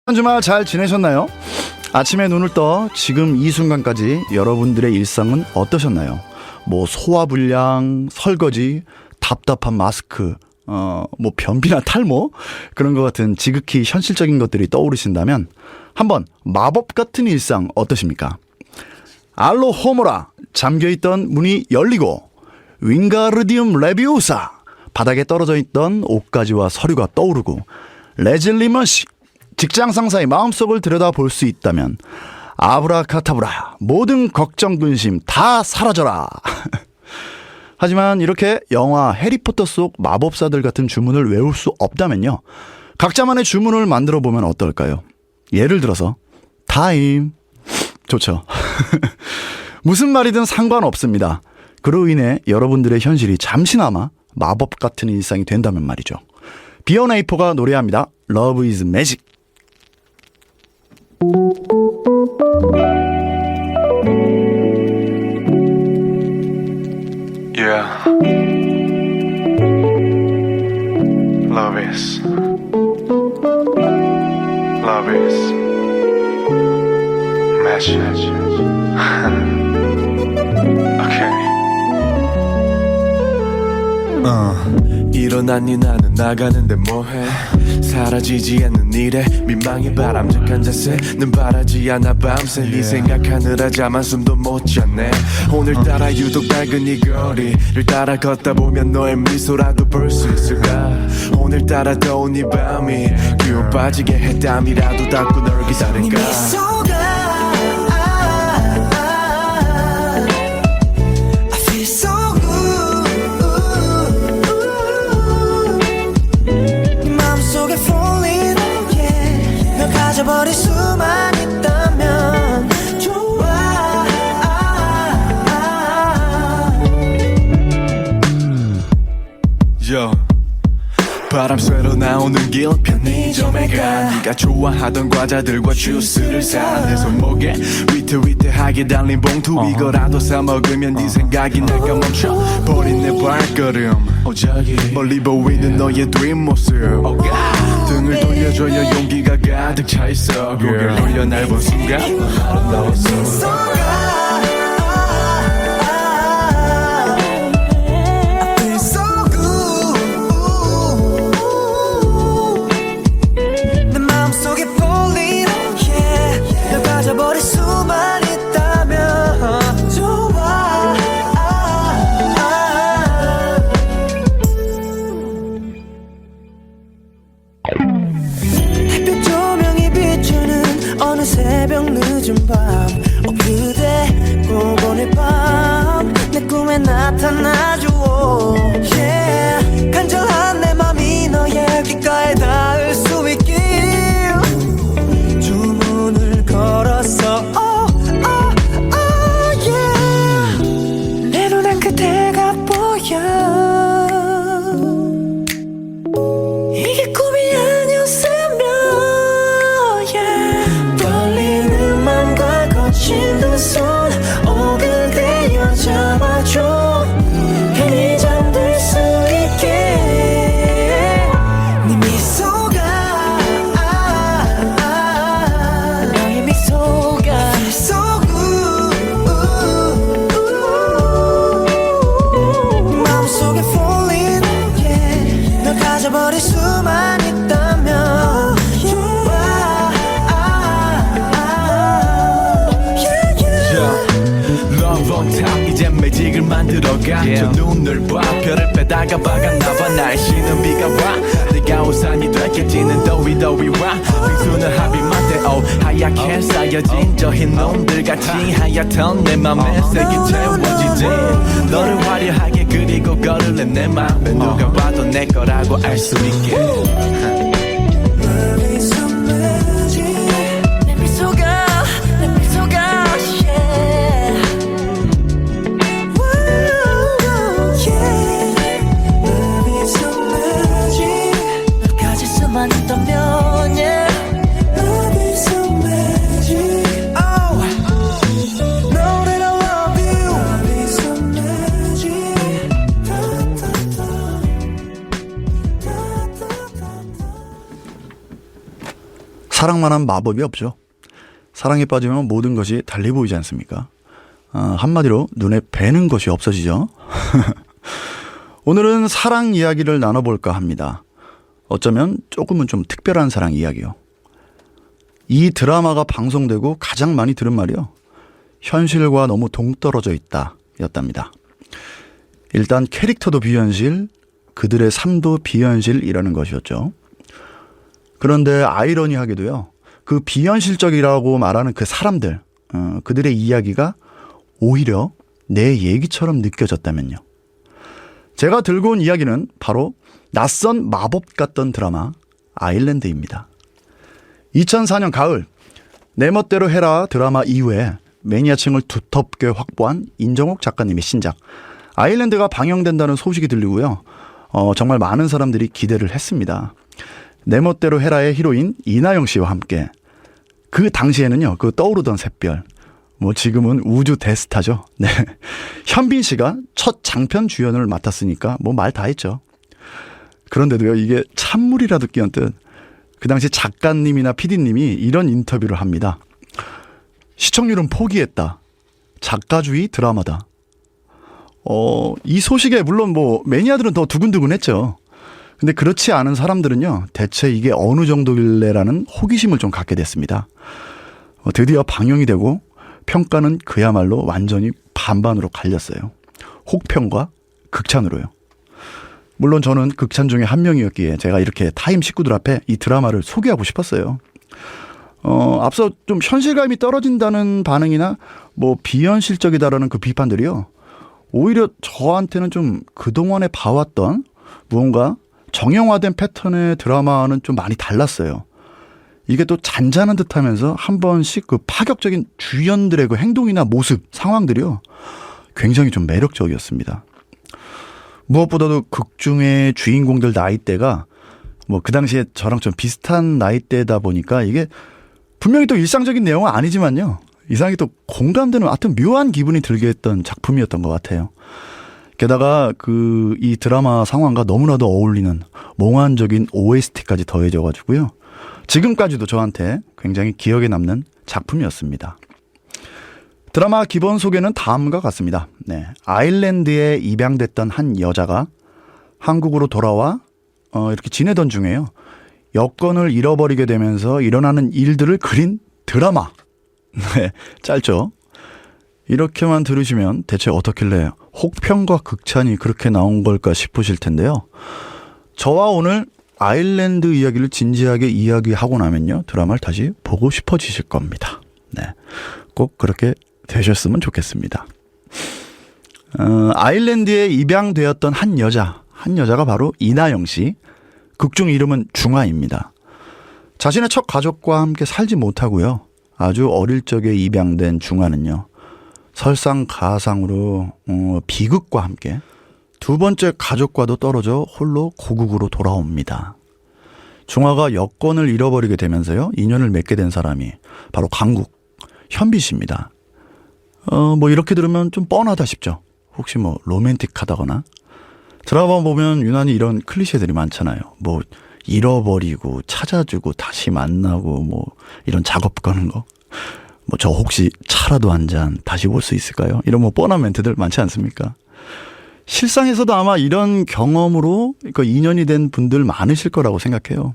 한 주말 잘 지내셨나요? 아침에 눈을 떠 지금 이 순간까지 여러분들의 일상은 어떠셨나요? 뭐 소화불량, 설거지, 답답한 마스크, 뭐 변비나 탈모 그런 것 같은 지극히 현실적인 것들이 떠오르신다면 한번 마법 같은 일상 어떠십니까? 알로 호모라 잠겨있던 문이 열리고 윙가르디움 레비오사 바닥에 떨어져 있던 옷가지와 서류가 떠오르고 레즐리먼시 직장 상사의 마음속을 들여다볼 수 있다면 아브라카타브라 모든 걱정 근심 다 사라져라. 하지만 이렇게 영화 해리포터 속 마법사들 같은 주문을 외울 수 없다면요, 각자만의 주문을 만들어 보면 어떨까요? 예를 들어서 타임 좋죠. 무슨 말이든 상관없습니다. 그로 인해 여러분들의 현실이 잠시나마 마법 같은 일상이 된다면 말이죠. 비어네이퍼가 노래합니다. Love is Magic. Yeah. Love is magic. Okay. 일어났니 나는 나가는데 뭐해 사라지지 않는 일에 민망히 바람직한 자세 는 바라지 않아 밤새 네 생각하느라 잠한 숨도 못 잤네 오늘따라 유독 밝은 이 거리를 따라 걷다 보면 너의 미소라도 볼 수 있을까 오늘따라 더운 이 밤이 기운 빠지게 해 땀이라도 닦고 널 기다릴까 버릴 수만 있다면 좋아 Yo. 바람 쐬러 나오는 길 편의점에 가 네가 좋아하던 과자들과 주스를 사 내 손목에 위태위태하게 달린 봉투 이거라도 사 먹으면 네 생각이 날까 멈춰 버린 내 발걸음 멀리 보이는 너의 뒷모습 등을 돌려줘야 용기가 가득 차있어 고개를 돌려 날 본 순간 아름다웠어 버릴 수만 있다면 좋아 햇빛 조명이 비추는 어느 새벽 늦은 밤 그대 꼭 오늘 밤 내 꿈에 나타나줘 yeah. 간절한 내 맘이 너의 귓가에 닿을 수 있길 주문을 걸었어 yeah. 내 눈엔 그대가 보여 이게 꿈이 아니었으면 yeah. 떨리는 맘과 거친 두 손 오그대어 잡아줘 괜히 잠들 수 있게 네 미소가 너의 미소가 so good 마음속에 falling yeah. 널 가져버릴 수만 있다면 좋아 Love on top 이제 매직을 만들어가 저 눈을 봐 별을 빼다가 박았나봐 날씨는 비가 와 내가 우산이 됐겠지는 더위 와 빙수는 합의만 돼 하얗게 쌓여진 저 흰 놈들같이 하얗던 내 맘에 색이 채워지지 너를 화려하게 그리고 걸을래 내 맘에 누가 봐도 내 거라고 알 수 있게 Love is so magic 내 미소가 yeah. Whoa, yeah. Love is so magic 널 가질 수만 있다면 yeah. Love is so magic oh. Know that I love you Love is so magic da, da, da. Da, da, da, da. 사랑만한 마법이 없죠. 사랑에 빠지면 모든 것이 달리 보이지 않습니까? 한마디로 눈에 뵈는 것이 없어지죠. 오늘은 사랑 이야기를 나눠볼까 합니다. 어쩌면 조금은 좀 특별한 사랑 이야기요. 이 드라마가 방송되고 가장 많이 들은 말이요. 현실과 너무 동떨어져 있다 였답니다. 일단 캐릭터도 비현실, 그들의 삶도 비현실이라는 것이었죠. 그런데 아이러니하게도요. 그 비현실적이라고 말하는 그 사람들, 그들의 이야기가 오히려 내 얘기처럼 느껴졌다면요. 제가 들고 온 이야기는 바로 낯선 마법 같던 드라마 아일랜드입니다. 2004년 가을 내 멋대로 해라 드라마 이후에 매니아층을 두텁게 확보한 인정옥 작가님의 신작 아일랜드가 방영된다는 소식이 들리고요. 정말 많은 사람들이 기대를 했습니다. 내 멋대로 해라의 히로인 이나영 씨와 함께 그 당시에는요. 그 떠오르던 샛별 뭐 지금은 우주 대스타죠. 네. 현빈 씨가 첫 장편 주연을 맡았으니까 뭐 말 다 했죠. 그런데도요. 이게 찬물이라도 끼얹듯 그 당시 작가님이나 PD님이 이런 인터뷰를 합니다. 시청률은 포기했다. 작가주의 드라마다. 이 소식에 물론 뭐 매니아들은 더 두근두근했죠. 근데 그렇지 않은 사람들은요. 대체 이게 어느 정도길래라는 호기심을 좀 갖게 됐습니다. 드디어 방영이 되고 평가는 그야말로 완전히 반반으로 갈렸어요. 혹평과 극찬으로요. 물론 저는 극찬 중에 한 명이었기에 제가 이렇게 타임 식구들 앞에 이 드라마를 소개하고 싶었어요. 앞서 좀 현실감이 떨어진다는 반응이나 뭐 비현실적이다라는 그 비판들이요. 오히려 저한테는 좀 그동안에 봐왔던 무언가 정형화된 패턴의 드라마는 좀 많이 달랐어요. 이게 또 잔잔한 듯하면서 한 번씩 그 파격적인 주연들의 그 행동이나 모습, 상황들이요. 굉장히 좀 매력적이었습니다. 무엇보다도 극중의 주인공들 나이대가 뭐 그 당시에 저랑 좀 비슷한 나이대다 보니까 이게 분명히 또 일상적인 내용은 아니지만요. 이상하게 또 공감되는 하여튼 묘한 기분이 들게 했던 작품이었던 것 같아요. 게다가 이 드라마 상황과 너무나도 어울리는 몽환적인 OST까지 더해져가지고요. 지금까지도 저한테 굉장히 기억에 남는 작품이었습니다. 드라마 기본 소개는 다음과 같습니다. 네, 아일랜드에 입양됐던 한 여자가 한국으로 돌아와 이렇게 지내던 중에요. 여권을 잃어버리게 되면서 일어나는 일들을 그린 드라마. 네, 짧죠. 이렇게만 들으시면 대체 어떻길래 혹평과 극찬이 그렇게 나온 걸까 싶으실 텐데요. 저와 오늘 아일랜드 이야기를 진지하게 이야기하고 나면요. 드라마를 다시 보고 싶어지실 겁니다. 네, 꼭 그렇게 되셨으면 좋겠습니다. 아일랜드에 입양되었던 한 여자가 바로 이나영 씨. 극중 이름은 중아입니다. 자신의 첫 가족과 함께 살지 못하고요. 아주 어릴 적에 입양된 중아는요. 설상가상으로 비극과 함께 두 번째 가족과도 떨어져 홀로 고국으로 돌아옵니다. 중아가 여권을 잃어버리게 되면서요. 인연을 맺게 된 사람이 바로 강국 현빈 씨입니다. 뭐 이렇게 들으면 좀 뻔하다 싶죠. 혹시 뭐 로맨틱하다거나 드라마 보면 유난히 이런 클리셰들이 많잖아요. 뭐 잃어버리고 찾아주고 다시 만나고 뭐 이런 작업 거는 거. 뭐 저 혹시 차라도 한 잔 다시 볼 수 있을까요? 이런 뭐 뻔한 멘트들 많지 않습니까? 실상에서도 아마 이런 경험으로 인연이 된 분들 많으실 거라고 생각해요.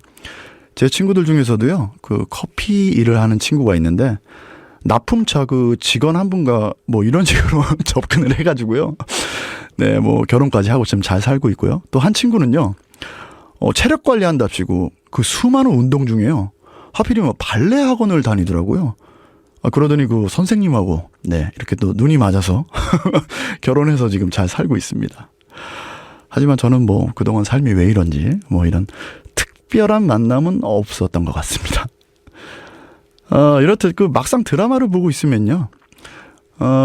제 친구들 중에서도요. 그 커피 일을 하는 친구가 있는데 납품차 그 직원 한 분과 뭐 이런 식으로 접근을 해가지고요. 네, 뭐 결혼까지 하고 지금 잘 살고 있고요. 또 한 친구는요. 체력 관리한답시고 그 수많은 운동 중에요. 하필이면 발레 학원을 다니더라고요. 그러더니 그 선생님하고 네, 이렇게 또 눈이 맞아서 결혼해서 지금 잘 살고 있습니다. 하지만 저는 뭐 그동안 삶이 왜 이런지 뭐 이런 특별한 만남은 없었던 것 같습니다. 이렇듯 그 막상 드라마를 보고 있으면요.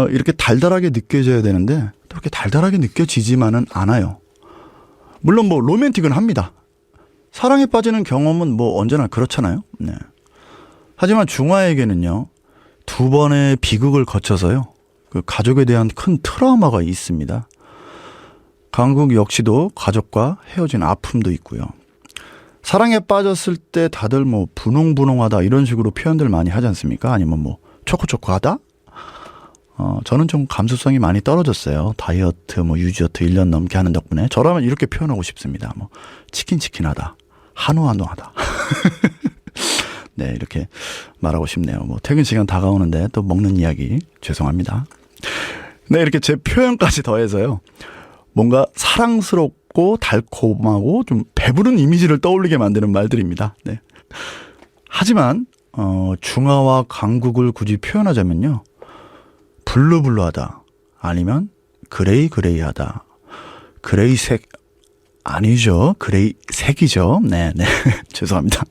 이렇게 달달하게 느껴져야 되는데 또 그렇게 달달하게 느껴지지만은 않아요. 물론 뭐 로맨틱은 합니다. 사랑에 빠지는 경험은 뭐 언제나 그렇잖아요. 네. 하지만 중아에게는요. 두 번의 비극을 거쳐서요. 그 가족에 대한 큰 트라우마가 있습니다. 강국 역시도 가족과 헤어진 아픔도 있고요. 사랑에 빠졌을 때 다들 뭐 분홍분홍하다 이런 식으로 표현들 많이 하지 않습니까? 아니면 뭐 초코초코하다? 저는 좀 감수성이 많이 떨어졌어요. 다이어트, 뭐 유지어트 1년 넘게 하는 덕분에. 저라면 이렇게 표현하고 싶습니다. 뭐 치킨치킨하다. 한우한우하다. 네, 이렇게 말하고 싶네요. 뭐 퇴근 시간 다가오는데 또 먹는 이야기 죄송합니다. 네, 이렇게 제 표현까지 더해서요. 뭔가 사랑스럽고 달콤하고 좀 배부른 이미지를 떠올리게 만드는 말들입니다. 네. 하지만 중화와 강국을 굳이 표현하자면요. 블루블루하다 아니면 그레이그레이하다. 그레이색 아니죠. 그레이색이죠. 네. 죄송합니다.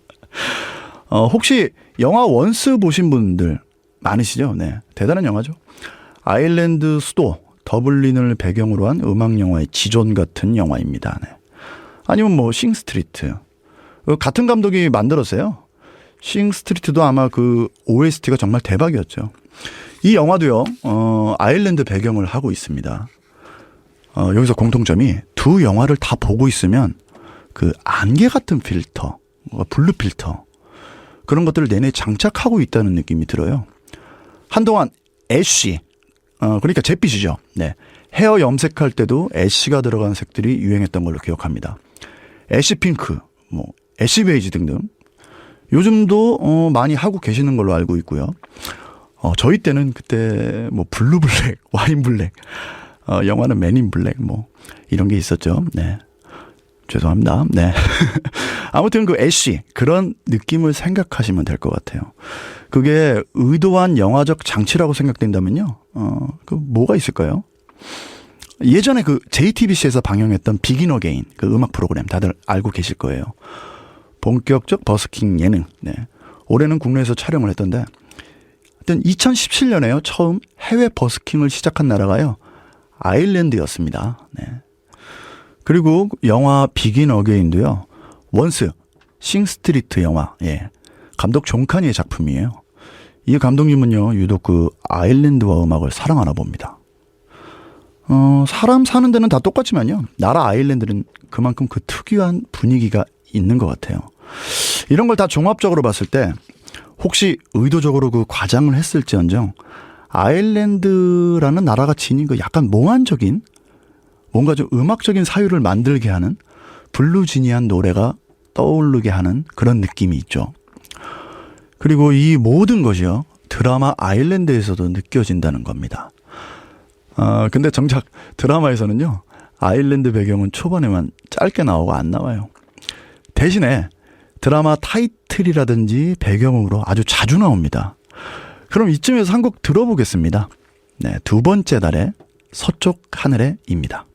혹시 영화 원스 보신 분들 많으시죠? 네. 대단한 영화죠. 아일랜드 수도 더블린을 배경으로 한 음악 영화의 지존 같은 영화입니다. 네. 아니면 뭐 싱스트리트. 같은 감독이 만들었어요. 싱스트리트도 아마 그 OST가 정말 대박이었죠. 이 영화도요. 아일랜드 배경을 하고 있습니다. 여기서 공통점이 두 영화를 다 보고 있으면 그 안개 같은 필터, 블루 필터 그런 것들을 내내 장착하고 있다는 느낌이 들어요. 한동안 애쉬, 그러니까 잿빛이죠. 네. 헤어 염색할 때도 애쉬가 들어간 색들이 유행했던 걸로 기억합니다. 애쉬 핑크, 뭐 애쉬 베이지 등등. 요즘도 많이 하고 계시는 걸로 알고 있고요. 저희 때는 그때 뭐 블루 블랙, 와인 블랙, 영화는 맨인 블랙 뭐 이런 게 있었죠. 네. 죄송합니다. 네. 아무튼 그 애쉬 그런 느낌을 생각하시면 될 것 같아요. 그게 의도한 영화적 장치라고 생각된다면요. 그 뭐가 있을까요? 예전에 그 JTBC에서 방영했던 비긴 어게인 그 음악 프로그램 다들 알고 계실 거예요. 본격적 버스킹 예능. 네. 올해는 국내에서 촬영을 했던데 하여튼 2017년에요. 처음 해외 버스킹을 시작한 나라가요. 아일랜드였습니다. 네. 그리고 영화 비긴 어게인도요. 원스, 싱스트리트 영화. 예. 감독 존 카니의 작품이에요. 이 감독님은요. 유독 그 아일랜드와 음악을 사랑하나 봅니다. 사람 사는 데는 다 똑같지만요. 나라 아일랜드는 그만큼 그 특유한 분위기가 있는 것 같아요. 이런 걸 다 종합적으로 봤을 때 혹시 의도적으로 그 과장을 했을지언정 아일랜드라는 나라가 지닌 그 약간 몽환적인 뭔가 좀 음악적인 사유를 만들게 하는 블루지니한 노래가 떠오르게 하는 그런 느낌이 있죠. 그리고 이 모든 것이요. 드라마 아일랜드에서도 느껴진다는 겁니다. 근데 정작 드라마에서는요. 아일랜드 배경은 초반에만 짧게 나오고 안 나와요. 대신에 드라마 타이틀이라든지 배경으로 아주 자주 나옵니다. 그럼 이쯤에서 한 곡 들어보겠습니다. 네, 두 번째 달의 서쪽 하늘에입니다.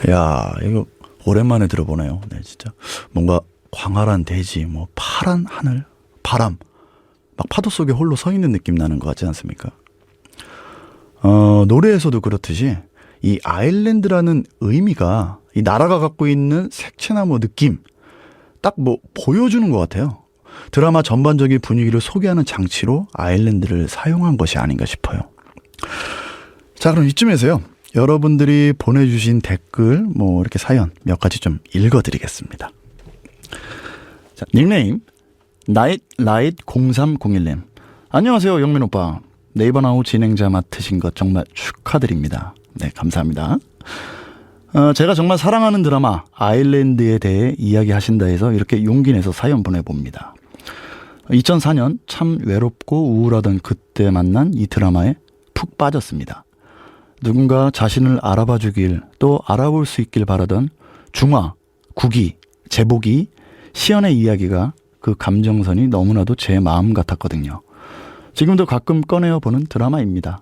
야, 이거 오랜만에 들어보네요. 네, 진짜 뭔가 광활한 대지, 뭐 파란 하늘, 바람, 막 파도 속에 홀로 서 있는 느낌 나는 것 같지 않습니까? 노래에서도 그렇듯이 이 아일랜드라는 의미가 이 나라가 갖고 있는 색채나 뭐 느낌 딱 뭐 보여주는 것 같아요. 드라마 전반적인 분위기를 소개하는 장치로 아일랜드를 사용한 것이 아닌가 싶어요. 자, 그럼 이쯤에서요. 여러분들이 보내주신 댓글 뭐 이렇게 사연 몇 가지 좀 읽어드리겠습니다. 자, 닉네임 나잇라잇0301님. 안녕하세요, 영민 오빠. 네이버 나우 진행자 맡으신 것 정말 축하드립니다. 네, 감사합니다. 제가 정말 사랑하는 드라마 아일랜드에 대해 이야기하신다 해서 이렇게 용기 내서 사연 보내봅니다. 2004년 참 외롭고 우울하던 그때 만난 이 드라마에 푹 빠졌습니다. 누군가 자신을 알아봐 주길 또 알아볼 수 있길 바라던 중화, 국이, 제복이, 시연의 이야기가 그 감정선이 너무나도 제 마음 같았거든요. 지금도 가끔 꺼내어 보는 드라마입니다.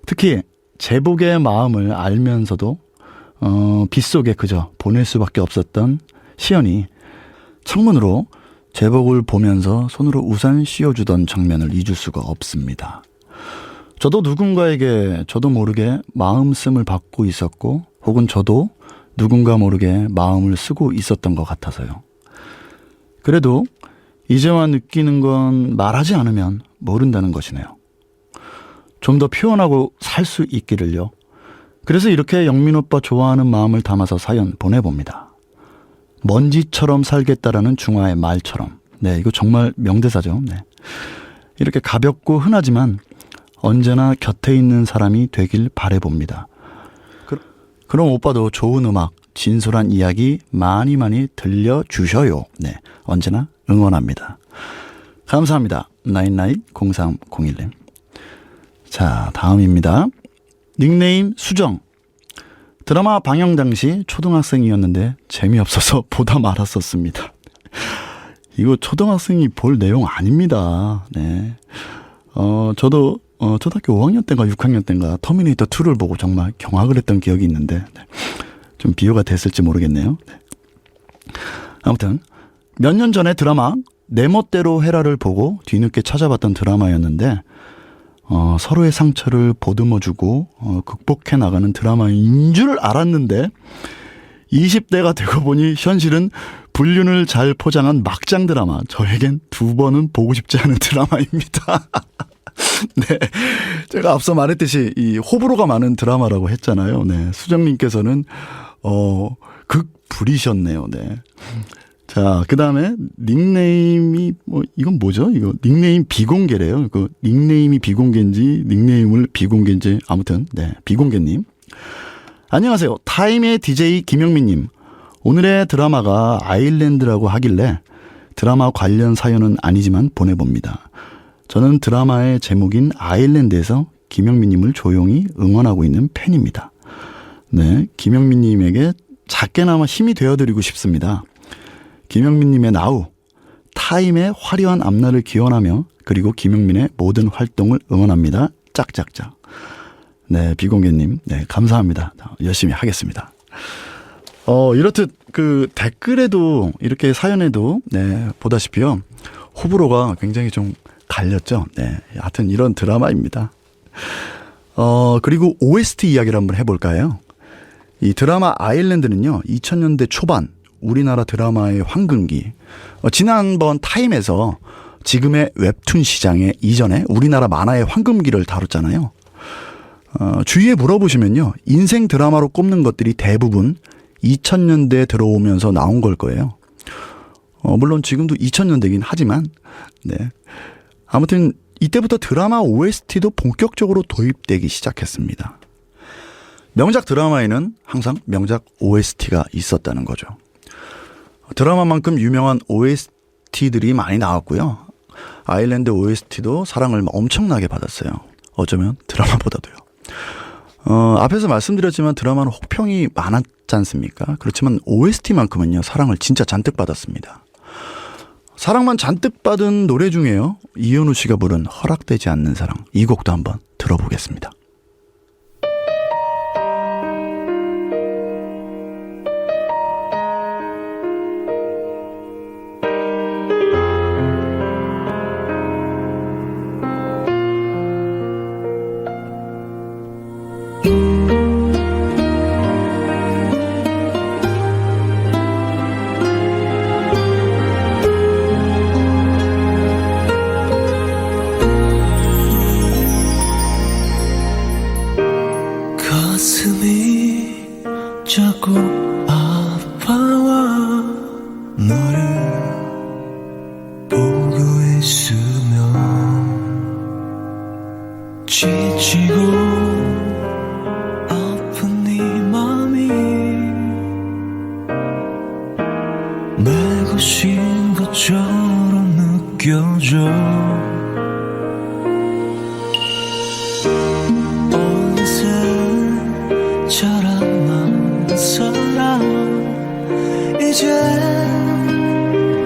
특히 제복의 마음을 알면서도 빗속에 그저 보낼 수밖에 없었던 시연이 창문으로 제복을 보면서 손으로 우산 씌워주던 장면을 잊을 수가 없습니다. 저도 누군가에게 저도 모르게 마음 쓰임을 받고 있었고 혹은 저도 누군가 모르게 마음을 쓰고 있었던 것 같아서요. 그래도 이제와 느끼는 건 말하지 않으면 모른다는 것이네요. 좀 더 표현하고 살 수 있기를요. 그래서 이렇게 영민 오빠 좋아하는 마음을 담아서 사연 보내봅니다. 먼지처럼 살겠다라는 중화의 말처럼. 네, 이거 정말 명대사죠. 네. 이렇게 가볍고 흔하지만 언제나 곁에 있는 사람이 되길 바라봅니다. 그럼 오빠도 좋은 음악, 진솔한 이야기 많이 들려주셔요. 네, 언제나 응원합니다. 감사합니다. 990301님. 자, 다음입니다. 닉네임 수정. 드라마 방영 당시 초등학생이었는데 재미없어서 보다 말았었습니다. 이거 초등학생이 볼 내용 아닙니다. 네. 저도 초등학교 5학년 때인가 6학년 때인가 터미네이터 2를 보고 정말 경악을 했던 기억이 있는데 네. 좀 비유가 됐을지 모르겠네요. 네. 아무튼 몇 년 전에 드라마 내 멋대로 해라를 보고 뒤늦게 찾아봤던 드라마였는데 서로의 상처를 보듬어주고 극복해 나가는 드라마인 줄 알았는데 20대가 되고 보니 현실은 불륜을 잘 포장한 막장 드라마. 저에겐 2번은 보고 싶지 않은 드라마입니다. 네, 제가 앞서 말했듯이 이 호불호가 많은 드라마라고 했잖아요. 네, 수정님께서는 극불이셨네요. 네. 자, 그 다음에 닉네임이 이건 뭐죠? 이거 닉네임 비공개래요. 그 닉네임이 비공개인지 닉네임을 비공개인지 아무튼 네, 비공개님. 안녕하세요. 타임의 DJ 김영민님. 오늘의 드라마가 아일랜드라고 하길래 드라마 관련 사연은 아니지만 보내봅니다. 저는 드라마의 제목인 아일랜드에서 김영민님을 조용히 응원하고 있는 팬입니다. 네, 김영민님에게 작게나마 힘이 되어드리고 싶습니다. 김영민님의 나우, 타임의 화려한 앞날을 기원하며 그리고 김영민의 모든 활동을 응원합니다. 짝짝짝. 네, 비공개님, 네, 감사합니다. 열심히 하겠습니다. 이렇듯 그 댓글에도 이렇게 사연에도 네, 보다시피요. 호불호가 굉장히 좀 갈렸죠. 네, 하여튼 이런 드라마입니다. 그리고 OST 이야기를 한번 해볼까요? 이 드라마 아일랜드는요, 2000년대 초반 우리나라 드라마의 황금기. 지난번 타임에서 지금의 웹툰 시장의 이전에 우리나라 만화의 황금기를 다뤘잖아요. 주위에 물어보시면요, 인생 드라마로 꼽는 것들이 대부분 2000년대에 들어오면서 나온 걸 거예요. 물론 지금도 2000년대긴 하지만, 네. 아무튼 이때부터 드라마 OST도 본격적으로 도입되기 시작했습니다. 명작 드라마에는 항상 명작 OST가 있었다는 거죠. 드라마만큼 유명한 OST들이 많이 나왔고요. 아일랜드 OST도 사랑을 엄청나게 받았어요. 어쩌면 드라마보다도요. 앞에서 말씀드렸지만 드라마는 혹평이 많았지 않습니까? 그렇지만 OST만큼은요, 사랑을 진짜 잔뜩 받았습니다. 사랑만 잔뜩 받은 노래 중에요, 이현우 씨가 부른 허락되지 않는 사랑, 이 곡도 한번 들어보겠습니다. 자꾸 아파와 너를 보고 있으면 지치고 아픈 네 맘이 내 것인 것처럼 느껴져 어느새 자라난 사람 이제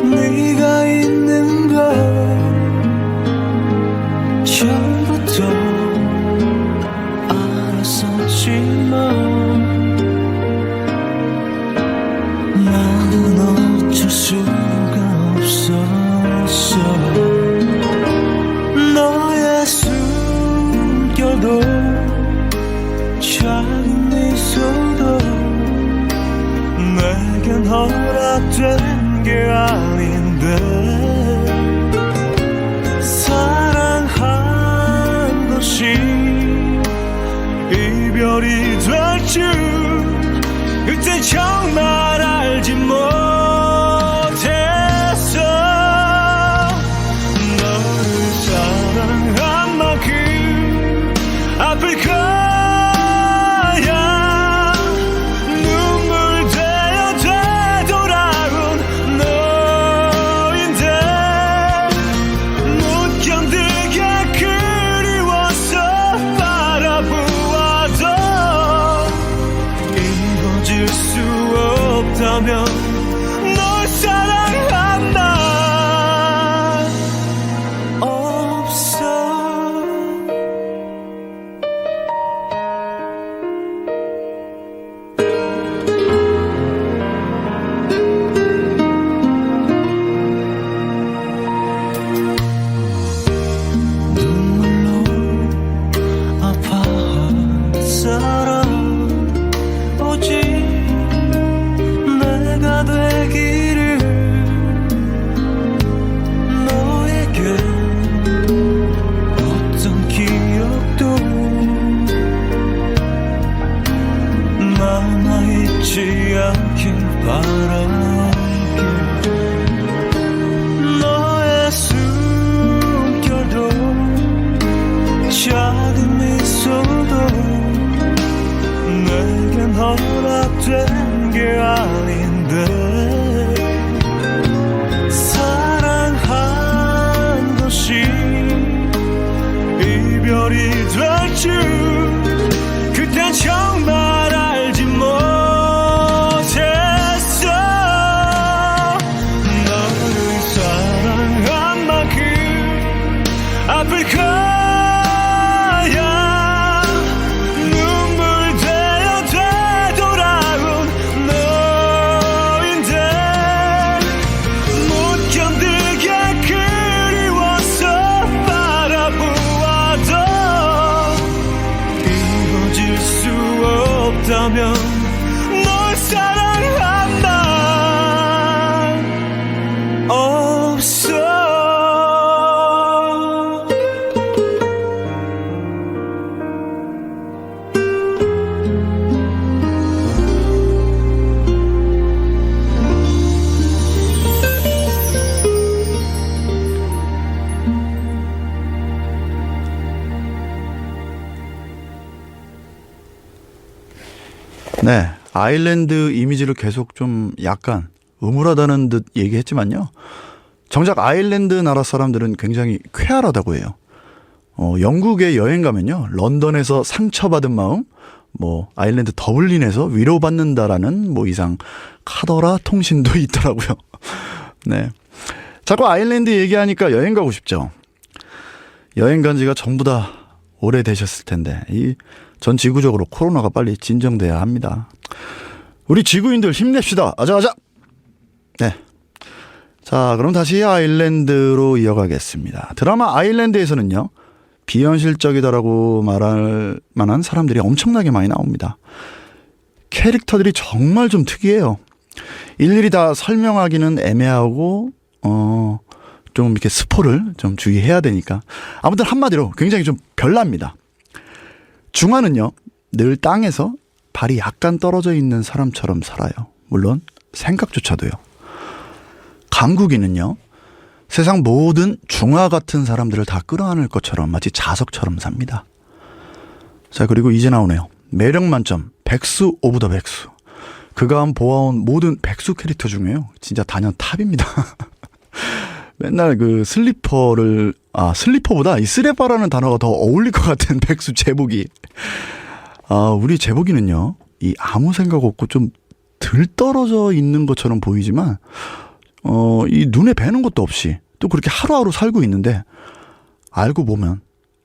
네가 있는 걸 처음부터 알았었지만 나는 어쩔 수가 없었어 너의 숨결도 작은 미소도 내겐 허락된 게 아닌데 사랑한 것이 이별이 될 줄 그때 정말 알지 못했어 너를 사랑한 만큼 아플 거야 눈물 되어 되돌아온 너인데 못 견디게 그리워서 바라보아도 잊어질 수 없다면 널 사랑한다 없어 눈물로 아파할 사람 오직 내가 되기를 너에게 어떤 기억도 남아있지 않길 바랄게 너의 숨결도 작은 미소도 내겐 허락된 게 아닌데 사랑한 것이 이별이 될 줄 그땐 정말 알지 못했어 너를 사랑한 만큼 아플 거야 눈물 되어 되돌아온 너인데 못 견디게 그리워서 바라보아도 잊어질 수 없다면 널 사랑한다 없어 네, 아일랜드 이미지를 계속 좀 약간 음울하다는 듯 얘기했지만요. 정작 아일랜드 나라 사람들은 굉장히 쾌활하다고 해요. 영국에 여행 가면요, 런던에서 상처받은 마음, 아일랜드 더블린에서 위로받는다라는 이상 카더라 통신도 있더라고요. 네, 자꾸 아일랜드 얘기하니까 여행 가고 싶죠. 여행 간 지가 전부 다 오래되셨을 텐데 전 지구적으로 코로나가 빨리 진정돼야 합니다. 우리 지구인들 힘냅시다. 아자아자. 네. 자, 그럼 다시 아일랜드로 이어가겠습니다. 드라마 아일랜드에서는요, 비현실적이다라고 말할 만한 사람들이 엄청나게 많이 나옵니다. 캐릭터들이 정말 좀 특이해요. 일일이 다 설명하기는 애매하고 좀 이렇게 스포를 좀 주의해야 되니까. 아무튼 한마디로 굉장히 좀 별납니다. 중화는요, 늘 땅에서 발이 약간 떨어져 있는 사람처럼 살아요. 물론 생각조차도요. 강국이는요. 세상 모든 중화 같은 사람들을 다 끌어안을 것처럼 마치 자석처럼 삽니다. 자, 그리고 이제 나오네요. 매력 만점 백수 오브 더 백수. 그가 보아온 모든 백수 캐릭터 중에요. 진짜 단연 탑입니다. 맨날 그 슬리퍼보다 이 쓰레빠라는 단어가 더 어울릴 것 같은 백수 제복이. 우리 제복이는요. 이 아무 생각 없고 좀 들떨어져 있는 것처럼 보이지만 이 눈에 뵈는 것도 없이 또 그렇게 하루하루 살고 있는데 알고 보면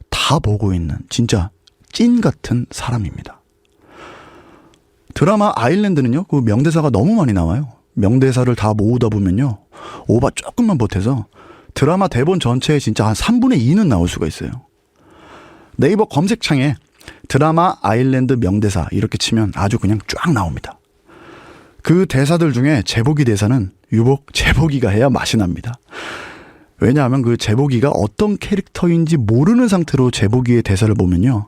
다 보고 있는 진짜 찐 같은 사람입니다. 드라마 아일랜드는요. 그 명대사가 너무 많이 나와요. 명대사를 다 모으다 보면요. 오바 조금만 보태서 드라마 대본 전체에 진짜 한 3분의 2는 나올 수가 있어요. 네이버 검색창에 드라마 아일랜드 명대사 이렇게 치면 아주 그냥 쫙 나옵니다. 그 대사들 중에 제복이 대사는 유독 제복이가 해야 맛이 납니다. 왜냐하면 그 제복이가 어떤 캐릭터인지 모르는 상태로 제복이의 대사를 보면요.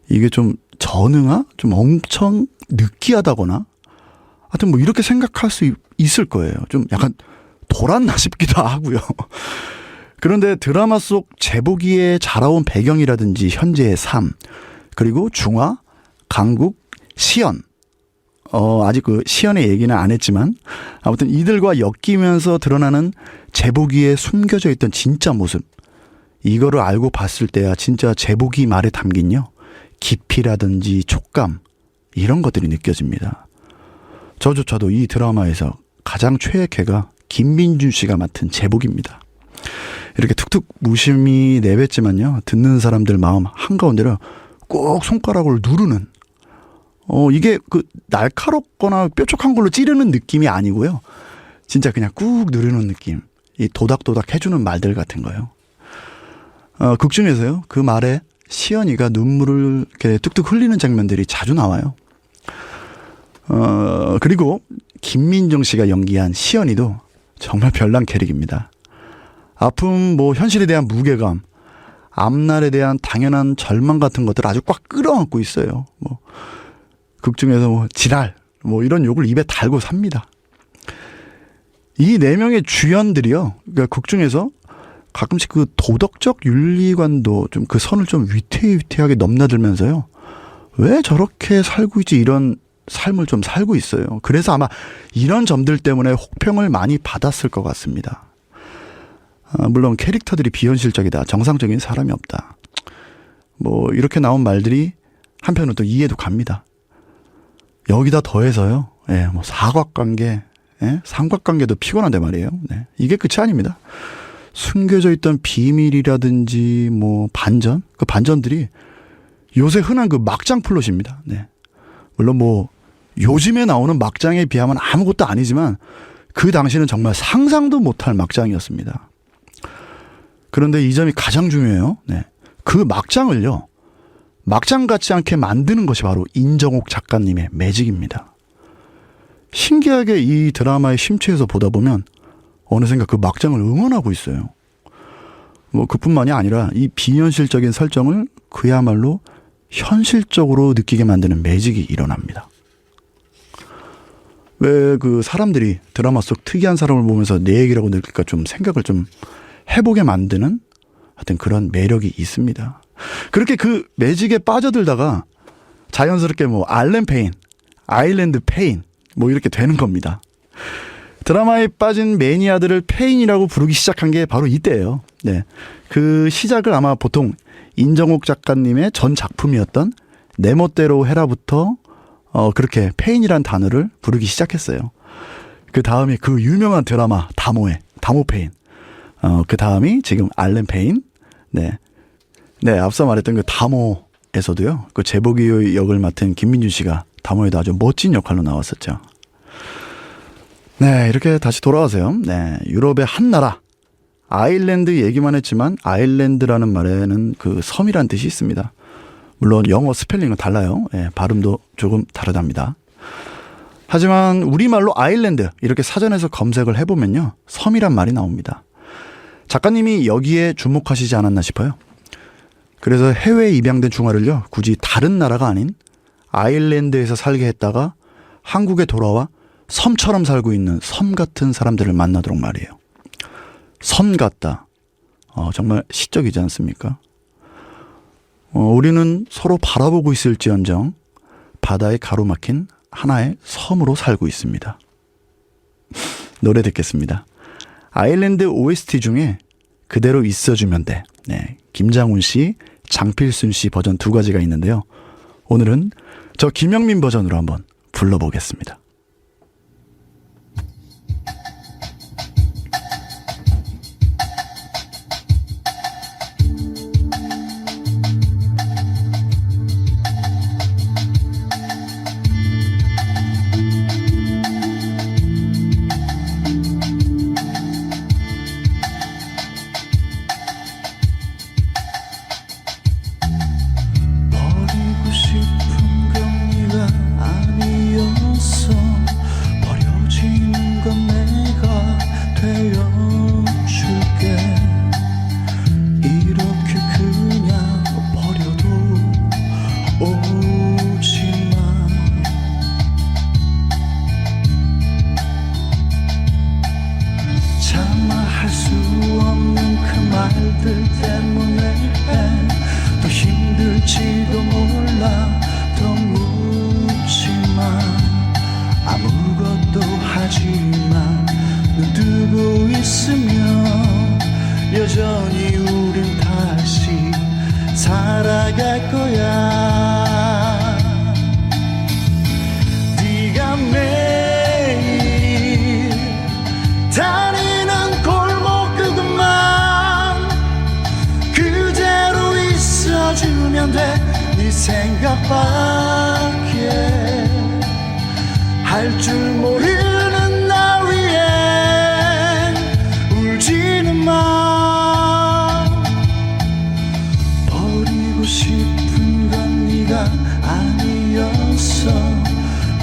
이게 좀 전응하? 좀 엄청 느끼하다거나 하여튼 뭐 이렇게 생각할 수 있을 거예요. 좀 약간 돌았나 싶기도 하고요. 그런데 드라마 속 제복이의 자라온 배경이라든지 현재의 삶 그리고 중화, 강국, 시연 아직 그 시연의 얘기는 안 했지만 아무튼 이들과 엮이면서 드러나는 제복이의 숨겨져 있던 진짜 모습 이거를 알고 봤을 때야 진짜 제복이 말에 담긴요 깊이라든지 촉감 이런 것들이 느껴집니다. 저조차도 이 드라마에서 가장 최애 캐가 김민준 씨가 맡은 제복입니다. 이렇게 툭툭 무심히 내뱉지만요 듣는 사람들 마음 한가운데를 꼭 손가락으로 누르는 이게 그 날카롭거나 뾰족한 걸로 찌르는 느낌이 아니고요. 진짜 그냥 꾹 누르는 느낌. 이 도닥도닥 해주는 말들 같은 거요. 극 중에서요. 그 말에 시연이가 눈물을 이렇게 뚝뚝 흘리는 장면들이 자주 나와요. 그리고 김민정 씨가 연기한 시연이도 정말 별난 캐릭입니다. 아픔, 뭐 현실에 대한 무게감, 앞날에 대한 당연한 절망 같은 것들 아주 꽉 끌어안고 있어요. 뭐 극 중에서 뭐 지랄, 뭐 이런 욕을 입에 달고 삽니다. 이 네 명의 주연들이요. 그러니까 극 중에서 가끔씩 그 도덕적 윤리관도 좀 그 선을 좀 위태위태하게 넘나들면서요. 왜 저렇게 살고 있지 이런 삶을 좀 살고 있어요. 그래서 아마 이런 점들 때문에 혹평을 많이 받았을 것 같습니다. 물론 캐릭터들이 비현실적이다. 정상적인 사람이 없다. 뭐 이렇게 나온 말들이 한편으로 또 이해도 갑니다. 여기다 더해서요. 예, 뭐 사각관계, 삼각관계도 피곤한데 말이에요. 네, 이게 끝이 아닙니다. 숨겨져 있던 비밀이라든지 뭐 반전, 그 반전들이 요새 흔한 그 막장 플롯입니다. 네. 물론 뭐 요즘에 나오는 막장에 비하면 아무것도 아니지만 그 당시는 정말 상상도 못할 막장이었습니다. 그런데 이 점이 가장 중요해요. 네. 그 막장을요. 막장 같지 않게 만드는 것이 바로 인정옥 작가님의 매직입니다. 신기하게 이 드라마에 심취해서 보다 보면 어느샌가 그 막장을 응원하고 있어요. 뭐 그뿐만이 아니라 이 비현실적인 설정을 그야말로 현실적으로 느끼게 만드는 매직이 일어납니다. 왜 그 사람들이 드라마 속 특이한 사람을 보면서 내 얘기라고 느낄까 좀 생각을 좀 해보게 만드는 하여튼 그런 매력이 있습니다. 그렇게 그 매직에 빠져들다가 자연스럽게 뭐 알렌 페인, 아일랜드 페인 뭐 이렇게 되는 겁니다. 드라마에 빠진 매니아들을 페인이라고 부르기 시작한 게 바로 이때예요. 네. 그 시작을 아마 보통 인정옥 작가님의 전 작품이었던 내 멋대로 해라부터 그렇게 페인이란 단어를 부르기 시작했어요. 그 다음에 그 유명한 드라마 다모 페인. 그 다음이 지금 알렌 페인. 네. 네, 앞서 말했던 그 다모에서도요. 그 제복이 역을 맡은 김민준 씨가 다모에도 아주 멋진 역할로 나왔었죠. 네, 이렇게 다시 돌아가세요. 네, 유럽의 한 나라. 아일랜드 얘기만 했지만 아일랜드라는 말에는 그 섬이란 뜻이 있습니다. 물론 영어 스펠링은 달라요. 네, 발음도 조금 다르답니다. 하지만 우리말로 아일랜드 이렇게 사전에서 검색을 해보면요. 섬이란 말이 나옵니다. 작가님이 여기에 주목하시지 않았나 싶어요. 그래서 해외에 입양된 중화를요. 굳이 다른 나라가 아닌 아일랜드에서 살게 했다가 한국에 돌아와 섬처럼 살고 있는 섬 같은 사람들을 만나도록 말이에요. 섬 같다. 정말 시적이지 않습니까? 우리는 서로 바라보고 있을지언정 바다에 가로막힌 하나의 섬으로 살고 있습니다. 노래 듣겠습니다. 아일랜드 OST 중에 그대로 있어주면 돼. 네, 김장훈 씨, 장필순 씨 버전 두 가지가 있는데요. 오늘은 저 김영민 버전으로 한번 불러보겠습니다. 버리고 싶은 건 네가 아니었어. 버려지는 건 내가 되어줄게. 이렇게 그냥 버려도 오지마. 참아 할 수 없는 그 말들 때문에 더 힘들지도 몰라. 더 묻지마. 아무것도 하지마. 눈 뜨고 있으면 여전히 우린 다시 살아갈 거야. 네가 매일 다니는 골목 그것만 그대로 있어주면 돼. 네 생각밖에 할 줄 모르는 나 위해 울지는 마. 버리고 싶은 건 네가 아니었어.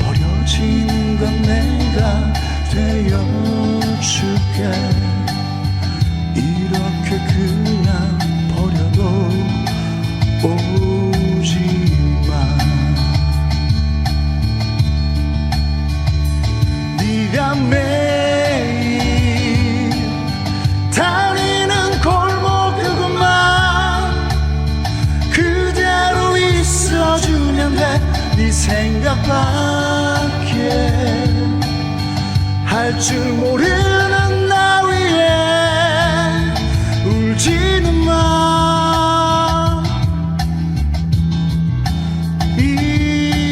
버려지는 건 내가 되어줄게. 이렇게 그냥 버려도 오지마. 네가 매일 다니는 골목 그것만 그대로 있어주면 돼. 네 생각밖에 할 줄 모르는 나 위해 울지는 마.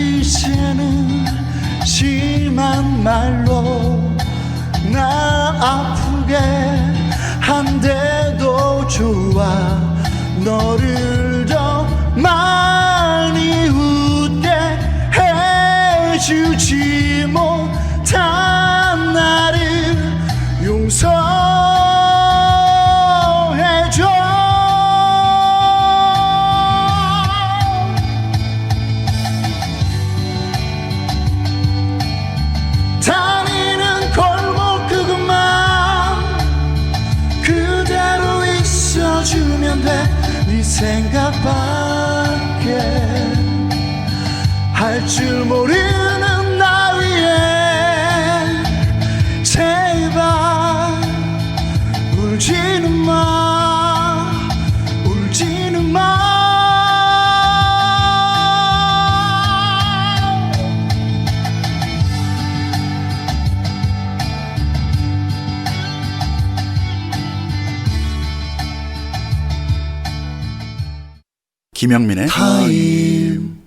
이제는 심한 말로 나 아프게 한데도 좋아. 너를 더 많이 웃게 해주지 못한 나를 용서해줘. 다니는 골목 그것만 그대로 있어주면 돼. 네 생각밖에 할 줄 모르는 나 위해 제발 울지는 마. 울지는 마. 김영민의 타임.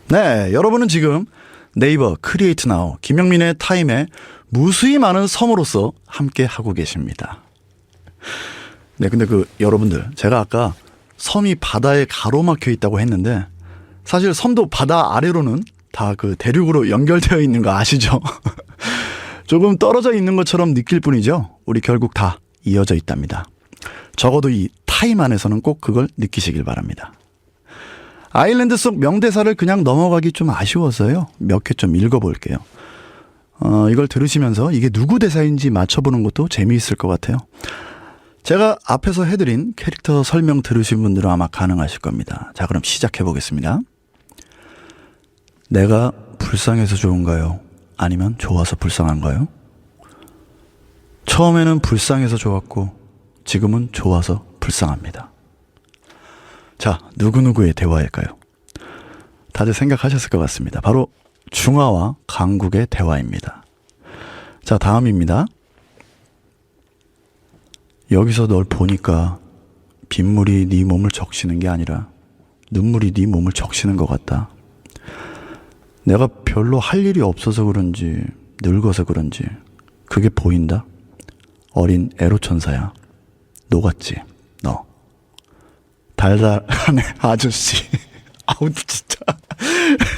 네, 여러분은 지금 네이버 크리에이트 나우 김영민의 타임에 무수히 많은 섬으로서 함께 하고 계십니다. 네, 근데 여러분들, 제가 아까 섬이 바다에 가로막혀 있다고 했는데 사실 섬도 바다 아래로는 다 대륙으로 연결되어 있는 거 아시죠? 조금 떨어져 있는 것처럼 느낄 뿐이죠. 우리 결국 다 이어져 있답니다. 적어도 이 타임 안에서는 꼭 그걸 느끼시길 바랍니다. 아일랜드 속 명대사를 그냥 넘어가기 좀 아쉬워서요. 몇 개 좀 읽어볼게요. 이걸 들으시면서 이게 누구 대사인지 맞춰보는 것도 재미있을 것 같아요. 제가 앞에서 해드린 캐릭터 설명 들으신 분들은 아마 가능하실 겁니다. 자, 그럼 시작해 보겠습니다. 내가 불쌍해서 좋은가요? 아니면 좋아서 불쌍한가요? 처음에는 불쌍해서 좋았고 지금은 좋아서 불쌍합니다. 자, 누구누구의 대화일까요? 다들 생각하셨을 것 같습니다. 바로 중화와 강국의 대화입니다. 자, 다음입니다. 여기서 널 보니까 빗물이 네 몸을 적시는 게 아니라 눈물이 네 몸을 적시는 것 같다. 내가 별로 할 일이 없어서 그런지 늙어서 그런지 그게 보인다. 어린 에로천사야. 녹았지 너. 달달하네 아저씨. 아우 진짜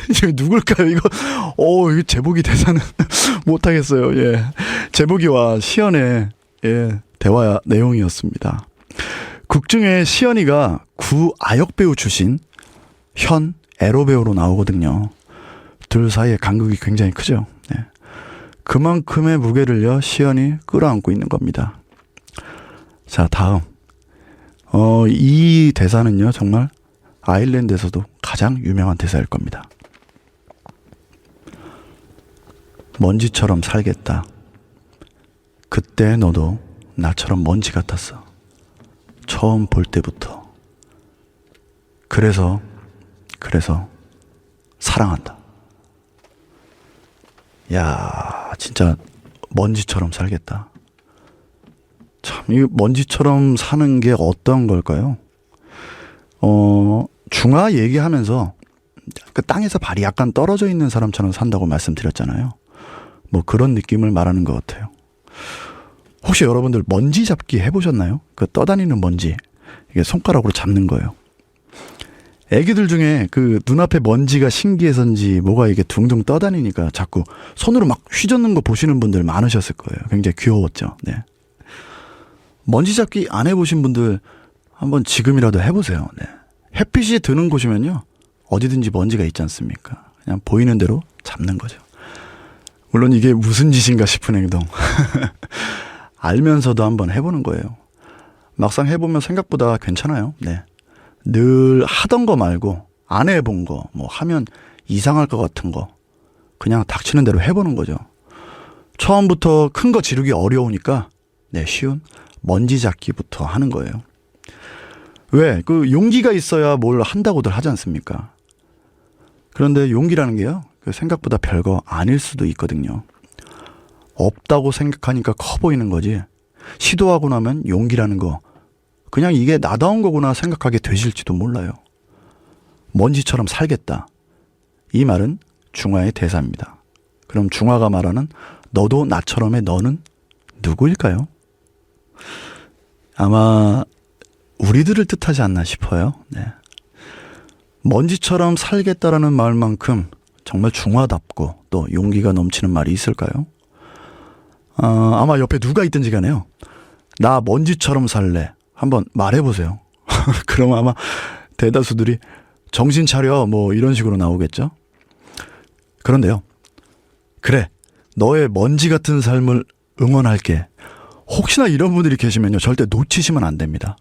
이거 누굴까요 이거. 이거 제복이 대사는 못하겠어요. 예, 제복이와 시연의 대화 내용이었습니다. 극 중에 시연이가 구 아역 배우 출신, 현 에로 배우로 나오거든요. 둘 사이의 간극이 굉장히 크죠. 네. 그만큼의 무게를요 시연이 끌어안고 있는 겁니다. 자, 다음 이 대사는요 정말 아일랜드에서도 가장 유명한 대사일 겁니다. 먼지처럼 살겠다. 그때 너도 나처럼 먼지 같았어. 처음 볼 때부터. 그래서 사랑한다. 야, 진짜 먼지처럼 살겠다. 참, 이 먼지처럼 사는 게 어떤 걸까요? 중화 얘기하면서 그 땅에서 발이 약간 떨어져 있는 사람처럼 산다고 말씀드렸잖아요. 뭐 그런 느낌을 말하는 것 같아요. 혹시 여러분들 먼지 잡기 해보셨나요? 그 떠다니는 먼지. 이게 손가락으로 잡는 거예요. 애기들 중에 그 눈앞에 먼지가 신기해서인지 뭐가 이게 둥둥 떠다니니까 자꾸 손으로 막 휘젓는 거 보시는 분들 많으셨을 거예요. 굉장히 귀여웠죠. 네. 먼지 잡기 안 해보신 분들 한번 지금이라도 해보세요. 네. 햇빛이 드는 곳이면요 어디든지 먼지가 있지 않습니까? 그냥 보이는 대로 잡는 거죠. 물론 이게 무슨 짓인가 싶은 행동. 알면서도 한번 해보는 거예요. 막상 해보면 생각보다 괜찮아요. 네. 늘 하던 거 말고 안 해본 거, 뭐 하면 이상할 것 같은 거 그냥 닥치는 대로 해보는 거죠. 처음부터 큰 거 지르기 어려우니까 쉬운 먼지 잡기부터 하는 거예요. 왜? 그 용기가 있어야 뭘 한다고들 하지 않습니까? 그런데 용기라는 게요 생각보다 별거 아닐 수도 있거든요. 없다고 생각하니까 커 보이는 거지, 시도하고 나면 용기라는 거 그냥 이게 나다운 거구나 생각하게 되실지도 몰라요. 먼지처럼 살겠다. 이 말은 중화의 대사입니다. 그럼 중화가 말하는 너도 나처럼의 너는 누구일까요? 아마 우리들을 뜻하지 않나 싶어요. 네. 먼지처럼 살겠다라는 말만큼 정말 중화답고 또 용기가 넘치는 말이 있을까요? 아마 옆에 누가 있든지 간에요. 나 먼지처럼 살래. 한번 말해보세요. 그럼 아마 대다수들이 정신 차려 뭐 이런 식으로 나오겠죠. 그런데요. 그래, 너의 먼지 같은 삶을 응원할게. 혹시나 이런 분들이 계시면요 절대 놓치시면 안 됩니다.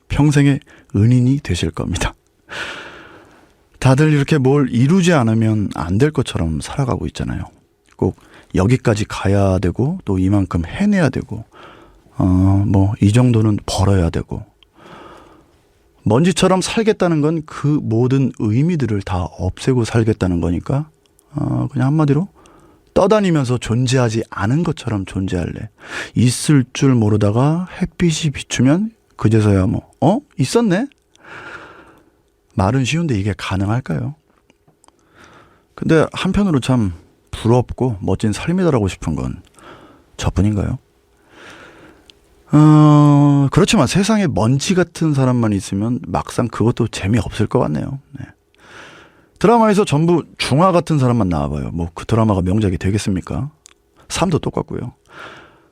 평생의 은인이 되실 겁니다. 다들 이렇게 뭘 이루지 않으면 안 될 것처럼 살아가고 있잖아요. 꼭 여기까지 가야 되고 또 이만큼 해내야 되고 뭐 이 정도는 벌어야 되고. 먼지처럼 살겠다는 건 그 모든 의미들을 다 없애고 살겠다는 거니까 그냥 한마디로 떠다니면서 존재하지 않은 것처럼 존재할래. 있을 줄 모르다가 햇빛이 비추면 그제서야 뭐 있었네? 말은 쉬운데 이게 가능할까요? 근데 한편으로 참 부럽고 멋진 삶이다라고 싶은 건 저뿐인가요? 그렇지만 세상에 먼지 같은 사람만 있으면 막상 그것도 재미없을 것 같네요. 네. 드라마에서 전부 중화 같은 사람만 나와봐요. 뭐 그 드라마가 명작이 되겠습니까? 삶도 똑같고요.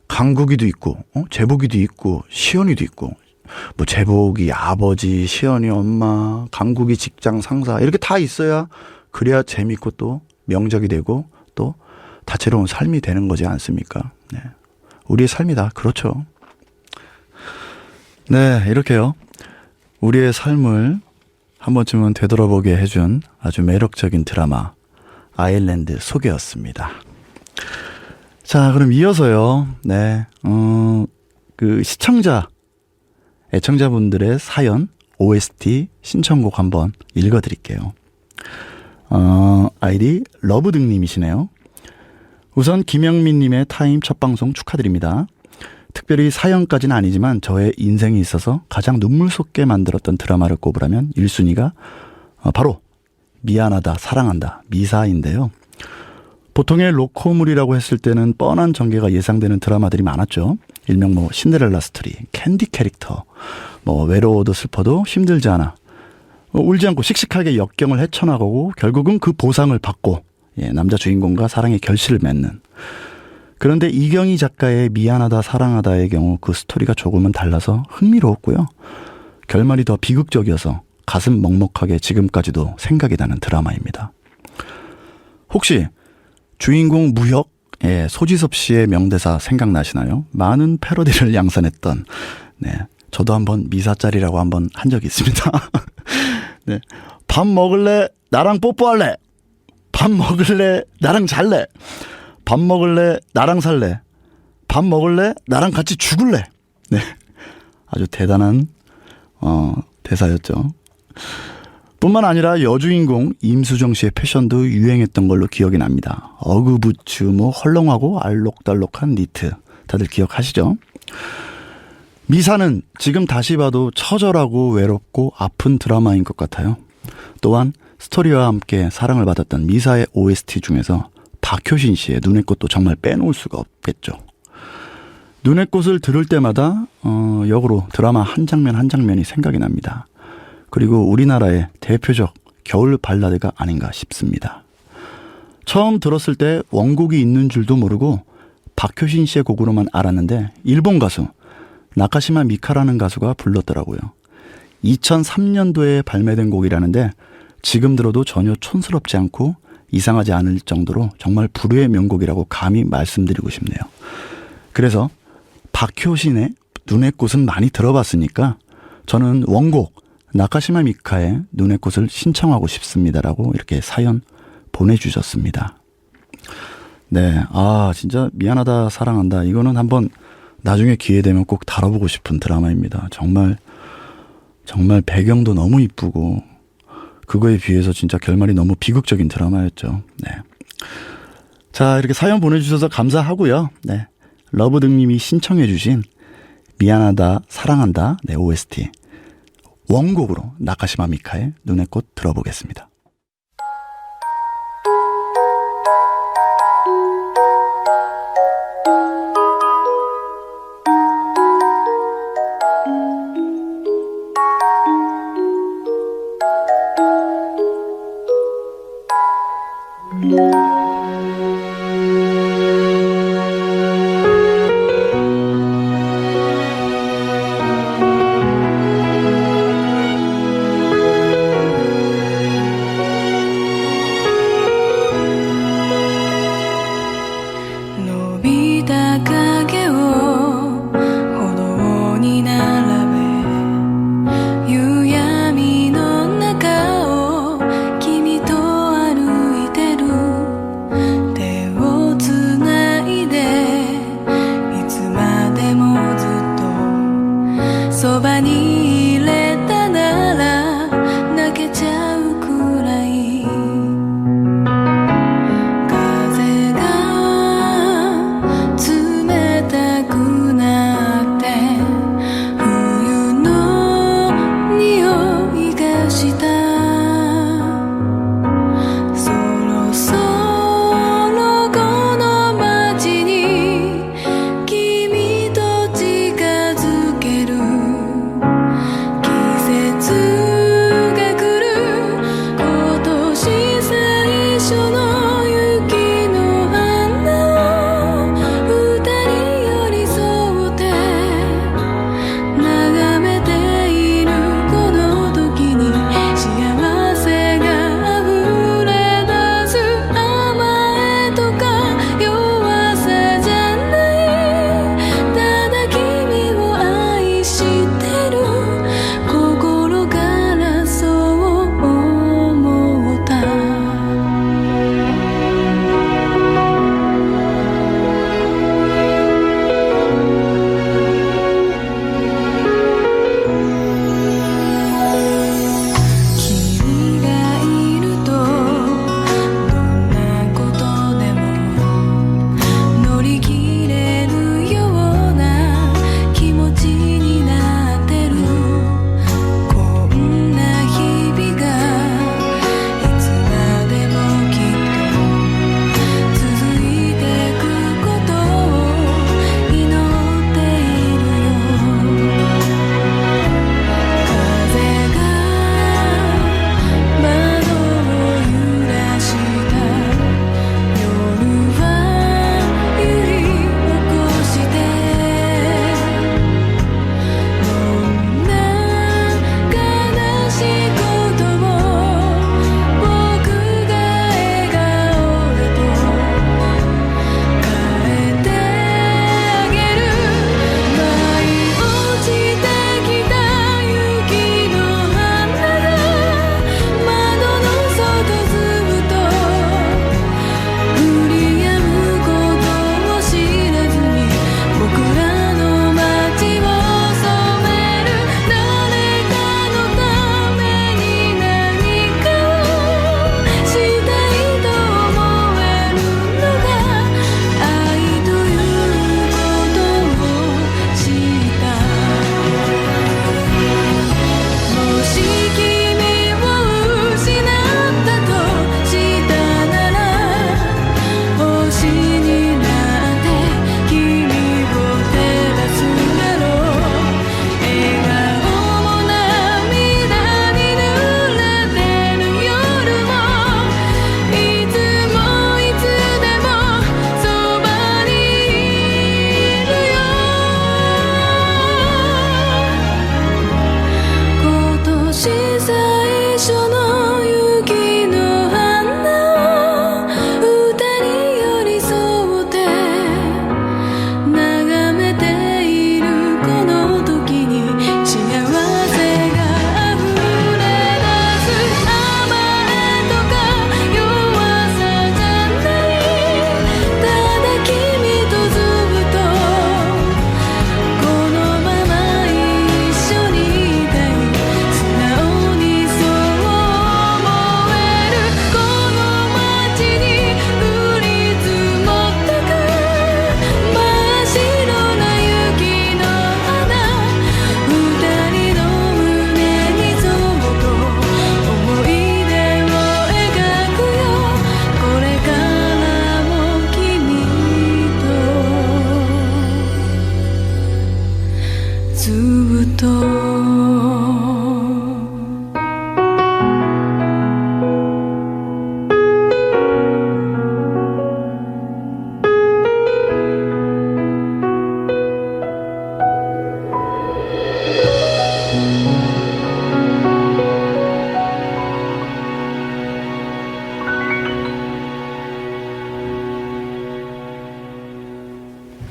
강국이도 있고 제복이도 있고 시연이도 있고, 뭐 제복이 아버지, 시연이 엄마, 강국이 직장 상사 이렇게 다 있어야 그래야 재밌고 또 명작이 되고 또 다채로운 삶이 되는 거지 않습니까? 네. 우리의 삶이 다 그렇죠. 네, 이렇게요. 우리의 삶을 한 번쯤은 되돌아보게 해준 아주 매력적인 드라마 아일랜드 소개였습니다. 자, 그럼 이어서요. 네, 그 애청자분들의 사연 OST 신청곡 한번 읽어드릴게요. 아이디 러브등님이시네요. 우선 김영민님의 타임 첫 방송 축하드립니다. 특별히 사연까지는 아니지만 저의 인생에 있어서 가장 눈물 솟게 만들었던 드라마를 꼽으라면 1순위가 바로 미안하다 사랑한다 미사인데요. 보통의 로코물이라고 했을 때는 뻔한 전개가 예상되는 드라마들이 많았죠. 일명 뭐 신데렐라 스토리, 캔디 캐릭터, 뭐 외로워도 슬퍼도 힘들지 않아, 울지 않고 씩씩하게 역경을 헤쳐나가고 결국은 그 보상을 받고 남자 주인공과 사랑의 결실을 맺는. 그런데 이경희 작가의 미안하다 사랑하다의 경우 그 스토리가 조금은 달라서 흥미로웠고요. 결말이 더 비극적이어서 가슴 먹먹하게 지금까지도 생각이 나는 드라마입니다. 혹시 주인공 무혁 소지섭 씨의 명대사 생각나시나요? 많은 패러디를 양산했던, 네, 저도 한번 미사짜리라고 한번 한 적이 있습니다. 네, 밥 먹을래? 나랑 뽀뽀할래? 밥 먹을래? 나랑 잘래? 밥 먹을래? 나랑 살래? 밥 먹을래? 나랑 같이 죽을래? 네, 아주 대단한 대사였죠. 뿐만 아니라 여주인공 임수정 씨의 패션도 유행했던 걸로 기억이 납니다. 어그부츠, 뭐 헐렁하고 알록달록한 니트, 다들 기억하시죠? 미사는 지금 다시 봐도 처절하고 외롭고 아픈 드라마인 것 같아요. 또한 스토리와 함께 사랑을 받았던 미사의 OST 중에서 박효신 씨의 눈의 꽃도 정말 빼놓을 수가 없겠죠. 눈의 꽃을 들을 때마다 역으로 드라마 한 장면 한 장면이 생각이 납니다. 그리고 우리나라의 대표적 겨울 발라드가 아닌가 싶습니다. 처음 들었을 때 원곡이 있는 줄도 모르고 박효신 씨의 곡으로만 알았는데 일본 가수 나카시마 미카라는 가수가 불렀더라고요. 2003년도에 발매된 곡이라는데 지금 들어도 전혀 촌스럽지 않고 이상하지 않을 정도로 정말 불후의 명곡이라고 감히 말씀드리고 싶네요. 그래서 박효신의 눈의 꽃은 많이 들어봤으니까 저는 원곡 나카시마 미카의 눈의 꽃을 신청하고 싶습니다라고 이렇게 사연 보내주셨습니다. 네, 진짜 미안하다 사랑한다, 이거는 한번 나중에 기회 되면 꼭 다뤄보고 싶은 드라마입니다. 정말 배경도 너무 이쁘고 그거에 비해서 진짜 결말이 너무 비극적인 드라마였죠. 네. 자, 이렇게 사연 보내주셔서 감사하고요. 네, 러브등님이 신청해주신 미안하다 사랑한다, 네, OST 원곡으로 나카시마 미카의 눈의 꽃 들어보겠습니다.